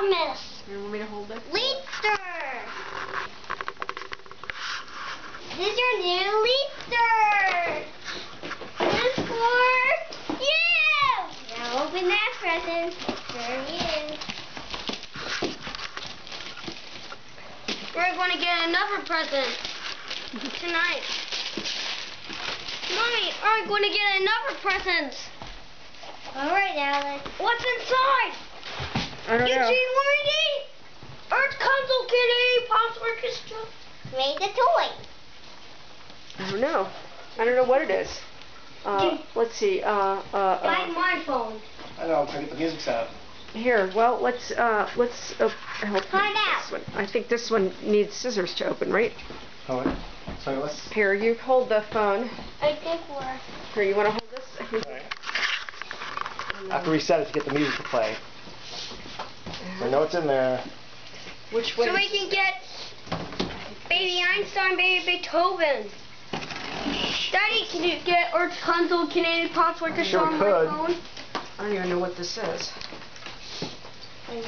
promise. You want me to hold it? Leadster. This is your new Leadster. This is for you. Now open that present. There he is. We're going to get another present tonight. Mommy, I'm going to get another present. Alright, Alex. What's inside? I don't know. Eugene Wendy! Earth Console Kitty! Pops Orchestra! Made the toy. I don't know. I don't know what it is. Let's see. Like my phone. I know, I'm trying to get the music set up. Here, well, let's help Find out. this one. I think this one needs scissors to open, right? Oh, wait. So let's... Here, you hold the phone. I think we're... Here, you want to hold this? Alright. I have to reset it to get the music to play. So I know it's in there. Which way? So we can get Baby Einstein, Baby Beethoven. Daddy, can you get Earth Console Canadian Pops Orchestra Sure on my could. phone? I don't even know what this is. Oh,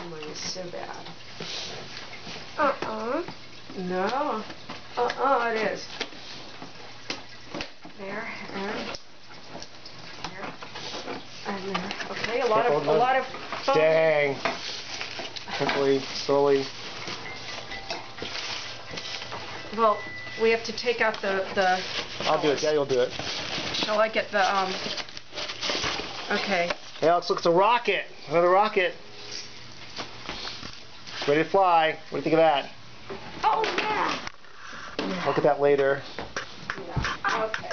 mine is so bad. No. It is. There, and there, and there. Okay, a lot of fun. Dang. Quickly, slowly. Well, we have to take out the I'll do it. Daddy will do it. Shall I get the okay. Hey, Alex, look, it's a rocket. Another rocket. Ready to fly. What do you think of that? Oh, yeah. Look at that later. Yeah. Okay.